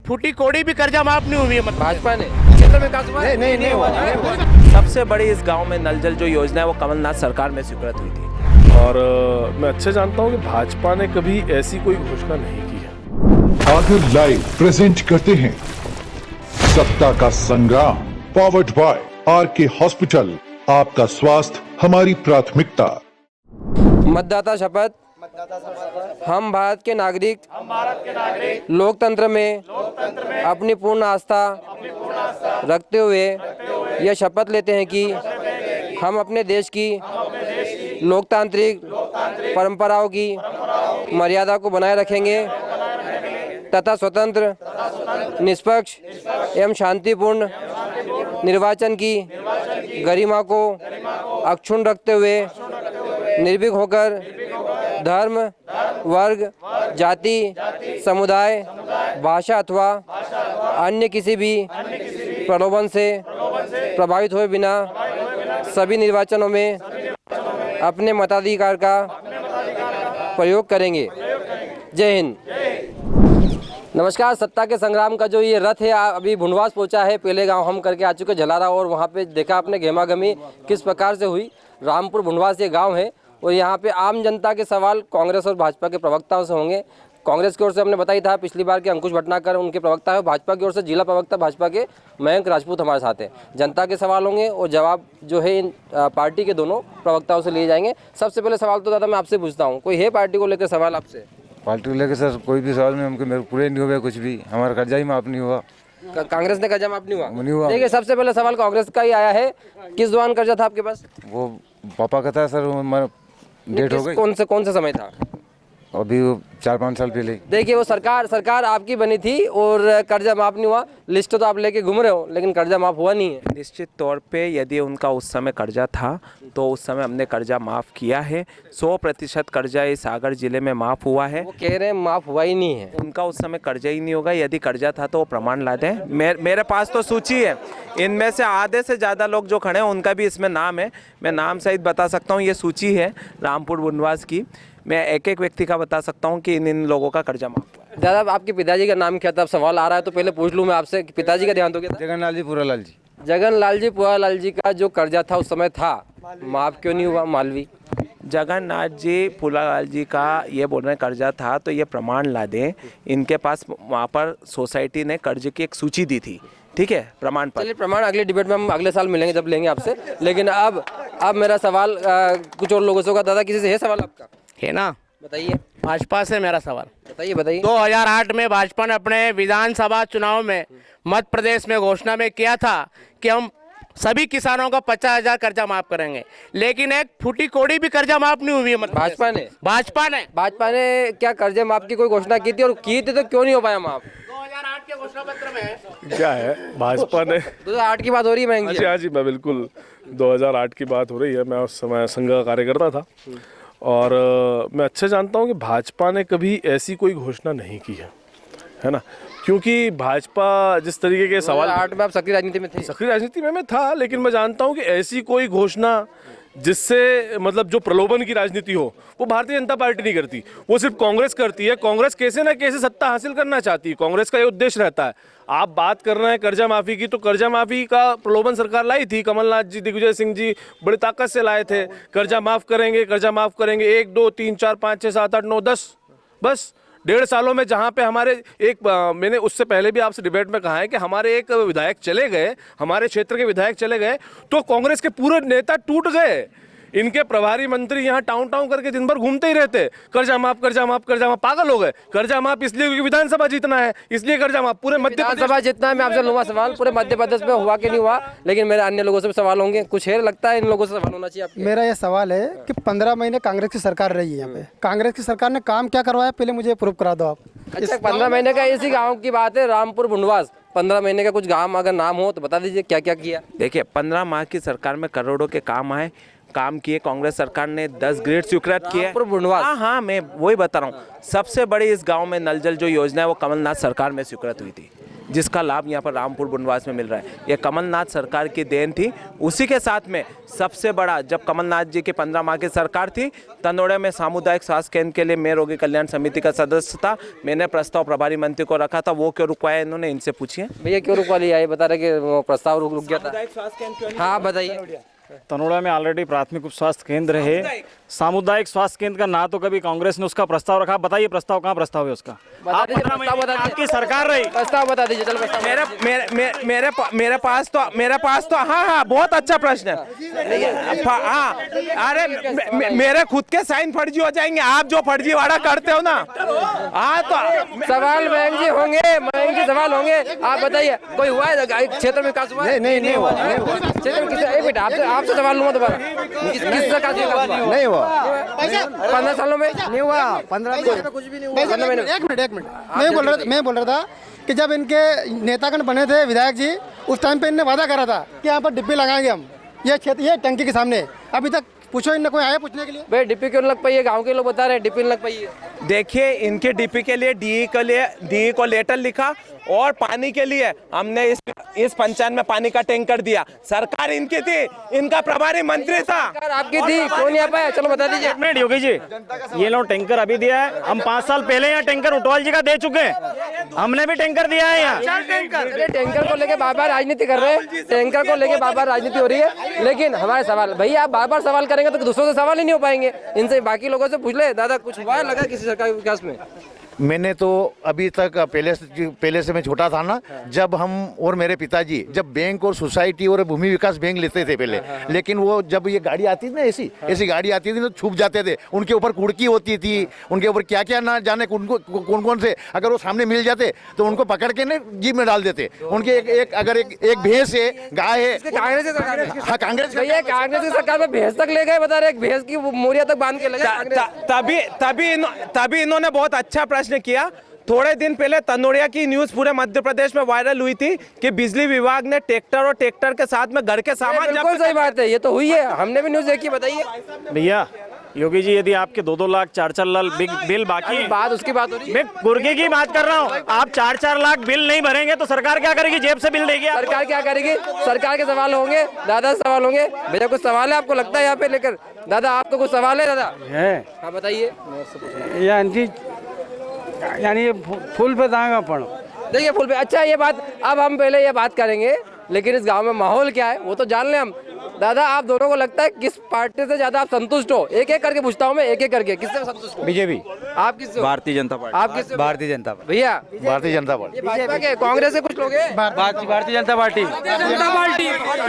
फूटी कोड़ी भी कर्जा माफ नहीं हुई है। मतलब भाजपा ने क्षेत्र विकास हुआ है? नहीं हुआ। सबसे बड़ी इस गांव में नल जल जो योजना है वो कमलनाथ सरकार में स्वीकृत हुई थी। और मैं अच्छे जानता हूँ कि भाजपा ने कभी ऐसी कोई घोषणा नहीं की है। आकर लाइव प्रेजेंट करते हैं सत्ता का संग्राम, पावर्ड बाय आरके हॉस्पिटल। आपका स्वास्थ्य हमारी प्राथमिकता। मतदाता शपथ। हम भारत के नागरिक लोकतंत्र में अपनी पूर्ण आस्था रखते हुए यह शपथ लेते हैं कि हम अपने देश की लोकतांत्रिक परंपराओं की मर्यादा को बनाए रखेंगे तथा स्वतंत्र, निष्पक्ष एवं शांतिपूर्ण निर्वाचन की गरिमा को अक्षुण्ण रखते हुए निर्भीक होकर धर्म, वर्ग, जाति, समुदाय, भाषा अथवा अन्य किसी भी प्रलोभन से प्रभावित हुए बिना सभी निर्वाचनों में अपने मताधिकार का प्रयोग करेंगे। जय हिंद। नमस्कार। सत्ता के संग्राम का जो ये रथ है अभी भुंडवास पहुंचा है। पहले गांव हम करके आ चुके झलारा, और वहां पे देखा आपने गहमागहमी किस प्रकार से हुई। रामपुर भुंडवास ये गांव है और यहाँ पे आम जनता के सवाल कांग्रेस और भाजपा के प्रवक्ताओं से होंगे। कांग्रेस की ओर से हमने बताई था पिछली बार के अंकुश भटनागर उनके प्रवक्ता है, भाजपा की ओर से जिला प्रवक्ता भाजपा के मयंक राजपूत हमारे साथ हैं। जनता के सवाल होंगे और जवाब जो है इन पार्टी के दोनों प्रवक्ताओं से लिए जाएंगे। सबसे पहले सवाल तो दादा मैं आपसे पूछता हूँ, कोई है पार्टी को लेकर सवाल आपसे? पार्टी को लेकर सर कोई भी सवाल में हमको मेरे पूरे नहीं हुआ, कुछ भी हमारा कर्जा ही माफ नहीं हुआ। कांग्रेस ने कर्जा माफ नहीं हुआ। देखिए सबसे पहले सवाल कांग्रेस का ही आया है। किस दौरान कर्जा था आपके पास? वो पापा का था सर, डेट हो गई। कौन सा समय था? अभी 4-5 साल पहले। देखिए वो सरकार आपकी बनी थी और कर्जा माफ नहीं हुआ। लिस्ट तो आप लेके घूम रहे हो लेकिन कर्जा माफ हुआ नहीं है। निश्चित तौर पे यदि उनका उस समय कर्जा था तो उस समय हमने कर्जा माफ़ किया है। 100% कर्जा इस सागर जिले में माफ़ हुआ है। वो कह रहे हैं माफ हुआ ही नहीं है। उनका उस समय कर्जा ही नहीं होगा। यदि कर्जा था तो वो प्रमाण ला दें। मेरे पास तो सूची है, इनमें से आधे से ज़्यादा लोग जो खड़े हैं उनका भी इसमें नाम है। मैं नाम सहित बता सकता हूँ। ये सूची है रामपुर भुंडवास की। मैं एक एक व्यक्ति का बता सकता हूँ कि इन लोगों का कर्जा माफ हुआ है। दादा आपके पिताजी का नाम क्या था? अब सवाल आ रहा है तो पहले पूछ लूँ मैं आपसे, पिताजी का ध्यान दोगे? जगनलाल जी पूरालाल जी। जगनलाल जी पुरालाल जी का जो कर्जा था उस समय था, माफ क्यों नहीं हुआ? मालवी जगन्नाथ जी फूलालाल जी का ये बोल रहे हैं कर्जा था, तो ये प्रमाण ला दें। इनके पास वहाँ पर सोसाइटी ने कर्ज की एक सूची दी थी, ठीक है, प्रमाण पर। चलिए प्रमाण अगले डिबेट में हम अगले साल मिलेंगे जब लेंगे आपसे। लेकिन अब मेरा सवाल कुछ और लोगों से होगा। दादा किसी से है सवाल आपका? है ना, बताइए। भाजपा से मेरा सवाल। बताइए। 2008 में भाजपा ने अपने विधानसभा चुनाव में मध्य प्रदेश में घोषणा में किया था कि हम सभी किसानों का 50,000 कर्जा माफ करेंगे, लेकिन एक फूटी कोड़ी भी कर्जा माफ नहीं हुई है। मतलब भाजपा ने क्या कर्जे माफ की कोई घोषणा की थी, और की थी तो क्यों नहीं हो पाया माफ? 2008 के घोषणा पत्र में क्या है, भाजपा ने 2008 की बात हो रही है? हाँ जी, मैं बिल्कुल 2008 की बात हो रही है। मैं उस समय संघ का कार्यकर्ता था और मैं अच्छे जानता हूँ कि भाजपा ने कभी ऐसी कोई घोषणा नहीं की है ना, क्योंकि भाजपा जिस तरीके के सवाल 2008 में आप सक्रिय राजनीति में थे? सक्रिय राजनीति में मैं था, लेकिन मैं जानता हूँ कि ऐसी कोई घोषणा जिससे मतलब जो प्रलोभन की राजनीति हो वो भारतीय जनता पार्टी नहीं करती, वो सिर्फ कांग्रेस करती है। कांग्रेस कैसे ना कैसे सत्ता हासिल करना चाहती है, कांग्रेस का ये उद्देश्य रहता है। आप बात कर रहे हैं कर्जा माफ़ी की, तो कर्जा माफ़ी का प्रलोभन सरकार लाई थी। कमलनाथ जी, दिग्विजय सिंह जी बड़ी ताकत से लाए थे, कर्जा माफ़ करेंगे, कर्जा माफ़ करेंगे। 1 2 3 4 5 6 7 8 9 10 बस 1.5 सालों में, जहाँ पे हमारे मैंने उससे पहले भी आपसे डिबेट में कहा है कि हमारे एक विधायक चले गए, हमारे क्षेत्र के विधायक चले गए तो कांग्रेस के पूरे नेता टूट गए। इनके प्रभारी मंत्री यहाँ टाउन करके दिन भर घूमते ही रहते, कर्जा माफ कर्जा माफ कर्जा माफ। पागल हो गए। कर्जा माफ इसलिए क्योंकि विधानसभा जीतना है, इसलिए कर्जा माफ। पूरे मध्य विधानसभा जितना है, मैं आपसे लूंगा सवाल, पूरे मध्य प्रदेश में हुआ कि नहीं हुआ, लेकिन मेरे अन्य लोगों से भी सवाल होंगे। कुछ है लगता है इन लोगों से सवाल होना चाहिए आपके? मेरा यह सवाल है कि 15 महीने कांग्रेस की सरकार रही है यहाँ पे, कांग्रेस की सरकार ने काम क्या करवाया, पहले मुझे प्रूव करा दो आप। अच्छा 15 महीने का इसी गाँव की बात है, रामपुर भुंडवास। 15 महीने का कुछ गाँव अगर नाम हो तो बता दीजिए क्या क्या किया। देखिए 15 माह की सरकार में करोड़ों के काम आए। काम किए, कांग्रेस सरकार ने 10 ग्रेड स्वीकृत किए। रामपुर बुंडवास। हाँ, मैं वही बता रहा हूँ। सबसे बड़ी इस गांव में नल जल जो योजना है वो कमलनाथ सरकार में स्वीकृत हुई थी, जिसका लाभ यहाँ पर रामपुर बुंडवास में मिल रहा है। ये कमलनाथ सरकार की देन थी। उसी के साथ में सबसे बड़ा, जब कमलनाथ जी की 15 माह की सरकार थी, तनोड़े में सामुदायिक स्वास्थ्य केंद्र के लिए मैं रोगी कल्याण समिति का सदस्य था। मैंने प्रस्ताव प्रभारी मंत्री को रखा था, वो क्यों रुकवाया इन्होंने, इनसे पूछिए। भैया क्यों रुकवा लिया? ये बता रहे कि वो प्रस्ताव रुक गया था। हाँ बताइए। तनोड़ा में ऑलरेडी प्राथमिक उप स्वास्थ्य केंद्र है, सामुदायिक स्वास्थ्य केंद्र का ना तो कभी कांग्रेस ने उसका प्रस्ताव रखा। बताइए प्रस्ताव कहाँ प्रस्ताव है उसका? बता दीजिए, प्रस्ताव बता दीजिए। आपकी सरकार रही, प्रस्ताव बता दीजिए। चलो प्रस्ताव। मेरे पास तो हाँ बहुत अच्छा प्रश्न है। हाँ, अरे मेरे खुद के साइन फर्जी हो जाएंगे, आप जो फर्जीवाड़ा करते हो ना। हाँ तो सवाल मयंक जी होंगे, मयंक जी सवाल होंगे। आप बताइए, कोई हुआ है क्षेत्र में विकास हुआ? नहीं हुआ। क्षेत्र में एक मिनट आपसे सवाल लूंगा दोबारा। किस सरकार से विकास हुआ? नहीं हुआ। 15 सालों में नहीं हुआ। 15 में कुछ भी नहीं हुआ। 15 महीने। एक मिनट मैं बोल रहा था कि जब इनके नेतागण बने थे विधायक जी, उस टाइम पे इनने वादा करा था कि यहाँ पर डिब्बे लगाएंगे हम, ये क्षेत्र, ये टंकी के सामने। अभी तक पूछो, इनने कोई आया पूछने के लिए? भाई डिप्पी क्यों लग पाई है? गांव के लोग बता रहे हैं डिप्पी लग पाई है। देखिए, इनके डीपी के लिए डीई को लेटर लिखा, और पानी के लिए हमने इस पंचायत में पानी का टैंकर दिया। सरकार इनकी थी, इनका प्रभारी मंत्री था। सरकार आपकी थी, क्यों नहीं आ पाया? चलो बता दीजिए। एक मिनट योगी जी, ये लोग टैंकर अभी दिया है। हम 5 साल पहले यहाँ टैंकर उटवाल जी का दे चुके हैं, हमने भी टैंकर दिया है यहाँ। अरे टैंकर को लेके बार बार राजनीति कर रहे हैं, टैंकर को लेके बार बार राजनीति हो रही है। लेकिन हमारे सवाल, भैया आप बार बार सवाल करेंगे तो दूसरों से सवाल ही नहीं हो पाएंगे। इनसे बाकी लोगों से पूछ ले, दादा कुछ हुआ लगा किसी सरकार के विकास में? मैंने तो अभी तक पहले से मैं छोटा था ना, जब हम और मेरे पिताजी जब बैंक और सोसाइटी और भूमि विकास बैंक लेते थे पहले, लेकिन वो जब ये गाड़ी आती थी ना, ऐसी गाड़ी आती थी तो छुप जाते थे। उनके ऊपर कुड़की होती थी, उनके ऊपर क्या क्या ना जाने उनको कौन से, अगर वो सामने मिल जाते तो उनको पकड़ के ना जीप में डाल देते। उनके एक भैंस है, गाय है। कांग्रेस की सरकार में? हाँ कांग्रेस कांग्रेस की सरकार में भैंस तक ले गए, बता रहे भैंस की मोरिया तक बांध के लगे। तभी इन्होंने बहुत अच्छा प्रश्न किया। थोड़े दिन पहले तनोड़िया की न्यूज पूरे मध्य प्रदेश में वायरल हुई थी कि बिजली विभाग ने ट्रैक्टर और ट्रैक्टर के साथ में घर के सामान। बिल्कुल सही बात है, ये तो हुई है, हमने भी न्यूज देखी। बताइए भैया योगी जी, यदि आपके 2-2 लाख 4-4 लाख बिल बाकी है, बात उसकी बात हो रही है। मैं गुर्गे की बात कर रहा हूँ। आप 4-4 लाख बिल नहीं भरेंगे तो सरकार क्या करेगी? जेब से बिल देगी। सरकार क्या करेगी? सरकार के सवाल होंगे, दादा सवाल होंगे। भैया कुछ सवाल है आपको लगता है यहाँ पे लेकर? दादा आपको कुछ सवाल है? दादा है। हाँ बताइए। यानी फुल पे दाएगा पढ़ो। देखिए फुल पे, अच्छा ये बात, अब हम पहले ये बात करेंगे, लेकिन इस गांव में माहौल क्या है वो तो जान लें हम। दादा आप दोनों को लगता है किस पार्टी से ज्यादा आप संतुष्ट हो? एक एक करके पूछता हूँ मैं, एक एक करके, किससे संतुष्ट हो? बीजेपी। आप किससे? भारतीय जनता पार्टी। आप किससे? भारतीय जनता पार्टी। भैया भारतीय जनता पार्टी। ये भाजपा के, कांग्रेस के कुछ लोग हैं? भारतीय जनता पार्टी। जनता पार्टी।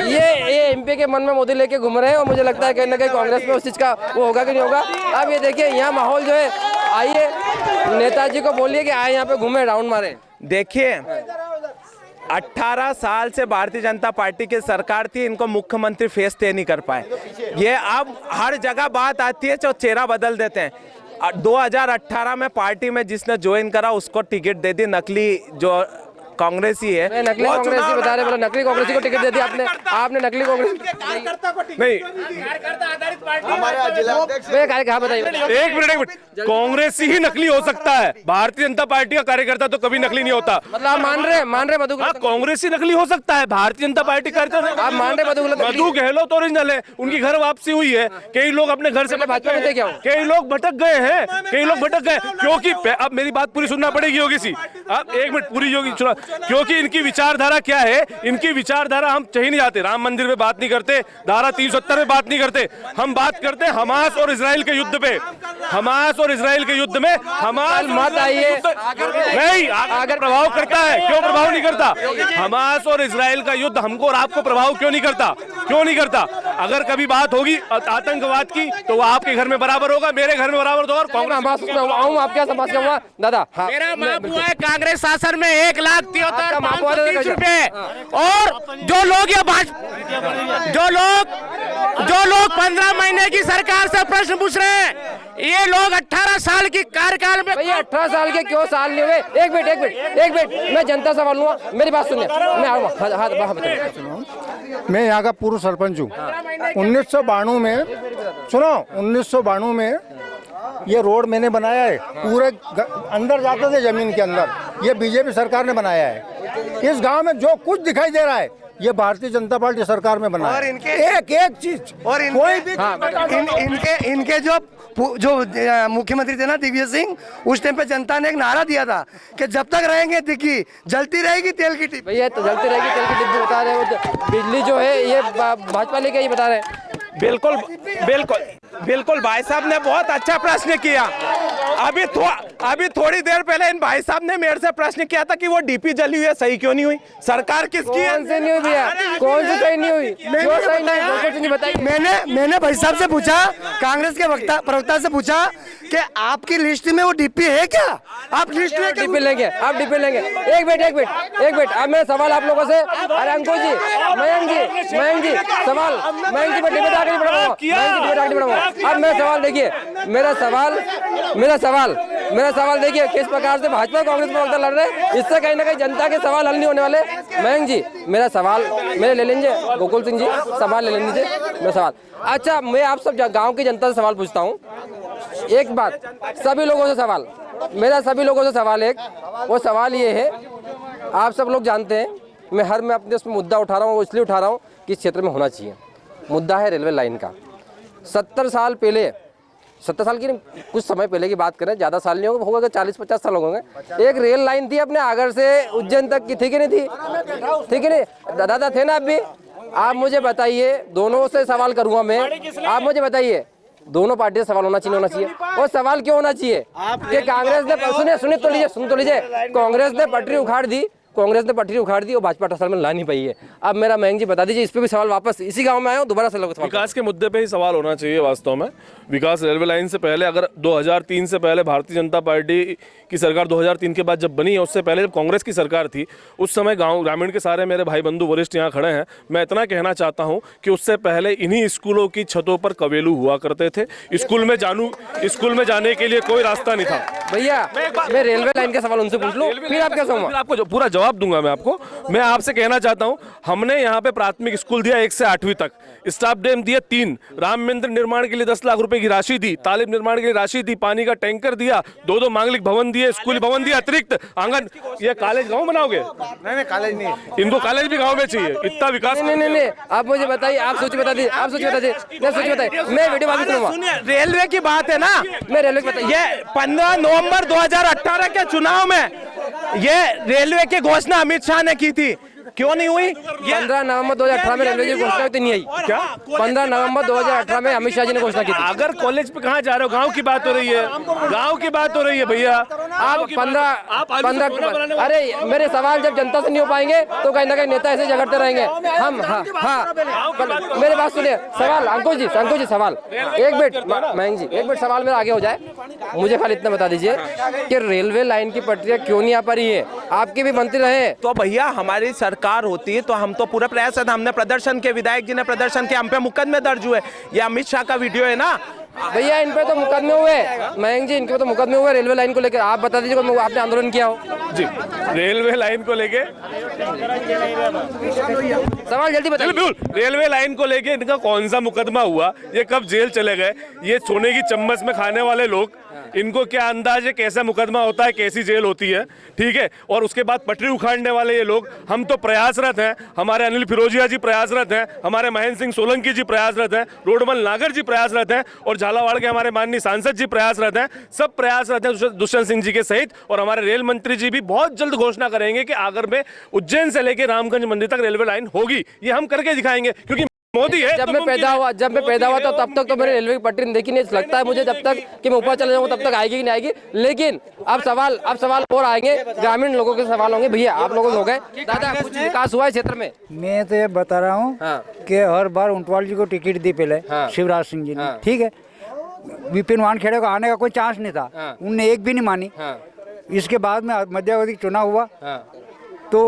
ये एमपी के मन में मोदी लेके घूम रहे हैं, और मुझे लगता है कहीं ना कहीं कांग्रेस में उस चीज का वो होगा कि नहीं होगा। अब ये देखिए यहाँ माहौल जो है, आइए नेताजी को बोलिए कि आए यहाँ पे घूमे, राउंड मारे। देखिए 18 साल से भारतीय जनता पार्टी की सरकार थी, इनको मुख्यमंत्री फेस तय नहीं कर पाए। ये अब हर जगह बात आती है तो चेहरा बदल देते हैं। 2018 में पार्टी में जिसने ज्वाइन करा उसको टिकट दे दी, नकली जो कांग्रेसी है। नकली कांग्रेसी बता रहे, बोला नकली कांग्रेसी को टिकट दे दिया आपने। आपने नकली कांग्रेस नहीं, बताइए। एक मिनट, कांग्रेसी ही नकली हो सकता है, भारतीय जनता पार्टी का कार्यकर्ता तो कभी नकली नहीं होता। मतलब आप मान रहे मधु? हाँ, कांग्रेसी नकली हो सकता है, भारतीय जनता पार्टी कार्यकर्ता। आप मान रहे मधु गहलोत ओरिजिनल है, उनकी घर वापसी हुई है। कई लोग अपने घर से भाजपा में थे क्या? कई लोग भटक गए हैं, कई लोग भटक गए क्योंकि, अब मेरी बात पूरी सुनना पड़ेगी योगी सी। अब एक मिनट पूरी योगी सुना, क्योंकि इनकी विचारधारा क्या है। इनकी विचारधारा, हम चाहिए नहीं जाते, राम मंदिर पे बात नहीं करते, धारा 370 पे बात नहीं करते, हम बात करते हैं हमास और इजराइल के युद्ध पे। हमास और इजराइल के युद्ध में हमास मत आइए, नहीं अगर प्रभाव करता है, क्यों प्रभाव नहीं करता? हमास और इजराइल का युद्ध हमको और आपको प्रभाव क्यों नहीं करता? क्यों नहीं करता? अगर कभी बात होगी आतंकवाद की तो वो आपके घर में बराबर होगा, मेरे घर में बराबर होगा। और कांग्रेस आप क्या समझ के दादा? मेरा माप हुआ है कांग्रेस शासन में 1,73,530 रुपए। और जो लोग 15 महीने की सरकार से प्रश्न पूछ रहे हैं, ये लोग 18 साल की कार्यकाल में भैया 18 साल के क्यों साल नहीं हुए? एक मिनट मैं जनता सवाल लूंगा, मेरी बात सुनिए, मैं आऊंगा। मैं यहाँ का पूर्व सरपंच हूँ। 1992 में सुनो, 1992 में ये रोड मैंने बनाया है, पूरे अंदर जाते थे जमीन के अंदर, ये बीजेपी सरकार ने बनाया है। इस गांव में जो कुछ दिखाई दे रहा है ये भारतीय जनता पार्टी सरकार में बना और है। इनके एक चीज और कोई भी इनके जो मुख्यमंत्री थे ना दिग्विजय सिंह, उस टाइम पे जनता ने एक नारा दिया था कि जब तक रहेंगे दिग्गी जलती रहेगी तेल की टिप। भैया तो जलती रहेगी तेल की डिब्बी बता रहे हो, तो बिजली जो है ये भाजपा लेके ही बता रहे हैं। बिल्कुल बिल्कुल बिल्कुल भाई साहब ने बहुत अच्छा प्रश्न किया। अभी थोड़ी देर पहले इन भाई साहब ने मेरे से प्रश्न किया था कि वो डीपी जली हुई है, सही क्यों नहीं हुई? सरकार किसकी है? कौन से नहीं हुई भैया, कौन से सही नहीं हुई? जो सही नहीं बताइए। मैंने भाई साहब से पूछा, कांग्रेस के प्रवक्ता से पूछा कि आपकी लिस्ट में वो डीपी है क्या? आप लिस्ट में डीपी लेंगे, आप डीपी लेंगे। एक मिनट अब मैं सवाल आप लोगों से, अरे अंकुश जी, मयंक जी सवाल, मयंक जी मैं आगे नहीं बढ़ाऊंगा। अब मैं सवाल देखिए, मेरा सवाल देखिए, किस प्रकार से भाजपा कांग्रेस प्रवक्ता लड़ रहे हैं, इससे कहीं ना कहीं जनता के सवाल हल नहीं होने वाले। मयंक जी मेरा सवाल मेरे ले लीजिए, गोकुल सिंह जी सवाल ले लीजिए, मेरा सवाल। अच्छा मैं आप सब गांव की जनता से सवाल पूछता हूँ, एक बात, सभी लोगों से सवाल, मेरा सभी लोगों से सवाल एक, वो सवाल ये है, आप सब लोग जानते हैं मैं अपने उसमें मुद्दा उठा रहा हूँ, वो इसलिए उठा रहा हूँ कि इस क्षेत्र में होना चाहिए। मुद्दा है रेलवे लाइन का। 70 साल पहले, 70 साल की कुछ समय पहले की बात करें, ज़्यादा साल नहीं होगा 40-50 साल होंगे, एक रेल लाइन थी अपने आगर से उज्जैन तक की, थी कि नहीं थी? ठीक है नहीं दादा, थे ना आप भी? आप मुझे बताइए, दोनों से सवाल करूंगा मैं, आप मुझे बताइए दोनों पार्टी से सवाल होना चाहिए और सवाल क्यों होना चाहिए कि कांग्रेस ने सुन तो लीजिए कांग्रेस ने पटरी उखाड़ दी और भाजपा 18 साल में ला नहीं पाई है। अब मेरा मयंक जी बता दीजिए, इस पे भी सवाल, वापस इसी गांव में आया हूं, दोबारा से लोग विकास के मुद्दे पे ही सवाल होना चाहिए वास्तव में। विकास रेलवे लाइन से पहले, अगर 2003 से पहले भारतीय जनता पार्टी की सरकार 2003 के बाद जब बनी है, उससे पहले जब कांग्रेस की सरकार थी, उस समय गांव ग्रामीण के सारे मेरे भाई बंधु वरिष्ठ यहाँ खड़े हैं, मैं इतना कहना चाहता हूँ कि उससे पहले इन्हीं स्कूलों की छतों पर कवेलू हुआ करते थे। स्कूल में जाने के लिए कोई रास्ता नहीं था। भैया मैं रेलवे लाइन का सवाल उनसे पूछ लूं, फिर आप क्या समझ? आपको पूरा जवाब दूंगा मैं आपको। मैं आपसे कहना चाहता हूं, हमने यहाँ पे प्राथमिक स्कूल दिया 1 से 8वीं तक, स्टाफ डैम दिए 3, राम मंदिर निर्माण के लिए 10 लाख रुपए की राशि दी, तालीम निर्माण के लिए राशि दी, पानी का टैंकर दिया, 2 मांगलिक भवन दिए, स्कूल भवन दिया, अतिरिक्त आंगन। ये कॉलेज गाँव बनाओगे? नहीं कॉलेज नहीं, इनको कॉलेज भी गाँव में चाहिए, इतना विकास नहीं। आप मुझे बताइए, आप सोच बता दीजिए, मैं वीडियो बात करूंगा। रेलवे की बात है ना, मैं रेलवे की ये 15 नवंबर 2018 के चुनाव में ये रेलवे की घोषणा अमित शाह ने की थी, क्यों नहीं हुई? 15 नवंबर 2018 में रेलवे की घोषणा तो नहीं आई क्या? 15 नवंबर 2018 में अमित शाह जी ने घोषणा की थी। अगर कॉलेज पे कहाँ जा रहे हो? गांव की बात हो रही है, गांव की बात हो रही है भैया। आप 15 अरे मेरे सवाल जब जनता से नहीं हो पाएंगे तो कहीं ना कहीं नेता ऐसे झगड़ते रहेंगे हम। हाँ मेरे बात सुनिए, सवाल अंकुश जी सवाल एक मिनट, मयंक जी एक मिनट, सवाल मेरा आगे हो जाए, मुझे खाली इतना बता दीजिए कि रेलवे लाइन की पटरियां क्यों नहीं आ पा रही है? आपके भी मंत्री रहे तो भैया, हमारी सरकार होती है तो हम तो पूरा प्रयास है, हमने प्रदर्शन किया, विधायक जी ने प्रदर्शन किया, हम पे मुकदमे दर्ज हुए। ये अमित शाह का वीडियो है ना भैया, इन पे तो मुकदमे हुए, मयंक जी इनके तो मुकदमे हुए रेलवे लाइन को लेकर। आप बता दीजिए कोई आपने आंदोलन किया हो? जी रेलवे लाइन को लेके सवाल जल्दी बताइए। रेलवे लाइन को लेके इनका कौन सा मुकदमा हुआ? ये कब जेल चले गए? ये सोने की चम्मच में खाने वाले लोग, इनको क्या अंदाज है कैसा मुकदमा होता है, कैसी जेल होती है? ठीक है, और उसके बाद पटरी उखाड़ने वाले ये लोग। हम तो प्रयासरत हैं, हमारे अनिल फिरोजिया जी प्रयासरत हैं, हमारे महेंद्र सिंह सोलंकी जी प्रयासरत हैं, रोडमल नागर जी प्रयासरत हैं, और झालावाड़ के हमारे माननीय सांसद जी प्रयासरत हैं, सब प्रयासरत हैं दुष्यंत सिंह जी के सहित। और हमारे रेल मंत्री जी भी बहुत जल्द घोषणा करेंगे कि आगर में उज्जैन से लेकर रामगंज मंदिर तक रेलवे लाइन होगी। ये हम करके दिखाएंगे, क्योंकि मोदी है। जब मैं पैदा हुआ तो तब तक तो मैंने रेलवे की पटरी देखी नहीं। लगता है मुझे जब तक कि मैं ऊपर चले जाऊंगा तब तक आएगी कि नहीं आएगी। लेकिन अब सवाल और आएंगे, ग्रामीण लोगों के सवाल होंगे। भैया आप लोगों हो गए, दादा कुछ विकास हुआ है क्षेत्र में? मैं तो ये बता रहा हूँ कि हर बार ऊंटवाल जी को टिकट दी पहले शिवराज सिंह जी ने, ठीक है, विपिन वानखेड़े को आने का कोई चांस नहीं था, उनने एक भी नहीं मानी। इसके बाद में मध्यावधि चुनाव हुआ तो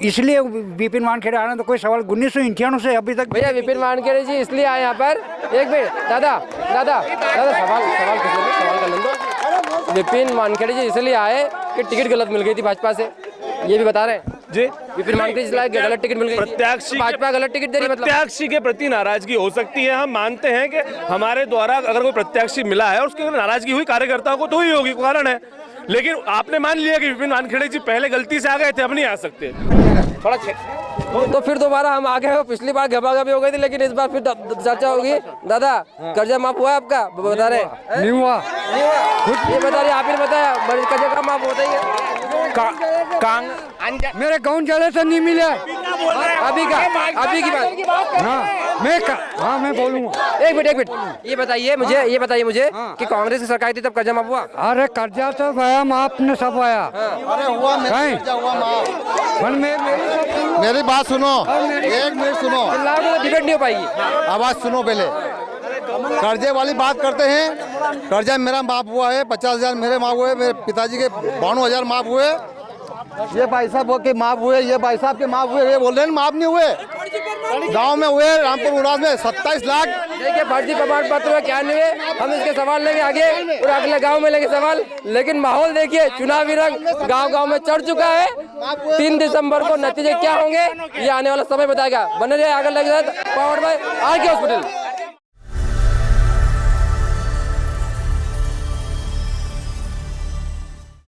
इसलिए विपिन वानखेड़े आना तो कोई सवाल 1991 से अभी तक। भैया विपिन वानखेड़े जी इसलिए आए यहाँ पर, एक मिनट दादा दादा दादा सवाल कर लेंगे। विपिन वानखेड़े जी इसलिए आए कि टिकट गलत मिल गई थी भाजपा से, ये भी बता रहे हैं जी। विपिन वानखेड़े इसलिए गलत टिकट मिल गई थी, प्रत्याशी भाजपा गलत टिकट दे रही, मतलब प्रत्याशी के प्रति नाराजगी हो सकती है। हम मानते हैं कि हमारे द्वारा अगर कोई प्रत्याशी मिला है और उसके अगर नाराजगी हुई कार्यकर्ताओं को तो ही होगी, कारण है। लेकिन आपने मान लिया कि विपिन वानखेड़े जी पहले गलती से आ गए थे, अब नहीं आ सकते। थोड़ा तो फिर दोबारा हम आ गए हो। पिछली बार घबाघबी हो गई थी, लेकिन इस बार फिर चर्चा होगी। दादा कर्जा माफ हुआ है आपका, बता रहे नहीं हुआ। ये बता रहे, आप ही ने बताया कर्जा का माफ होता ही है। मेरे गाँव जाने से नहीं मिला अभी की बात हाँ मैं बोलूँगा। एक मिनट ये बताइए मुझे कि कांग्रेस की सरकार थी तब कर्जा माफ हुआ? अरे कर्जा तो भया माफ ने सब आया। अरे हुआ मेरी बात सुनो, एक मिनट सुनो, डिबेट नहीं हो पाएगी। आवाज सुनो पहले। कर्जे वाली बात करते हैं, कर्जा मेरा माफ हुआ है, 50,000 मेरे माफ हुए, मेरे पिताजी के 52,000 माफ हुए, ये भाई साहब के माफ हुए, ये भाई साहब के माफ हुए, ये बोल रहे हैं माफ नहीं हुए। गांव में हुए, रामपुर उड़ास में 27 लाख। देखिए फर्जी प्रमाण पत्र में क्या नहीं है, हम इसके सवाल लेंगे आगे और अगले गांव में लेंगे सवाल। लेकिन माहौल देखिए, चुनावी रंग गांव में चढ़ चुका है। 3 दिसंबर को नतीजे क्या होंगे ये आने वाला समय बताएगा। बने रहिए आगे लगे पावर्ड बाय आर के हॉस्पिटल।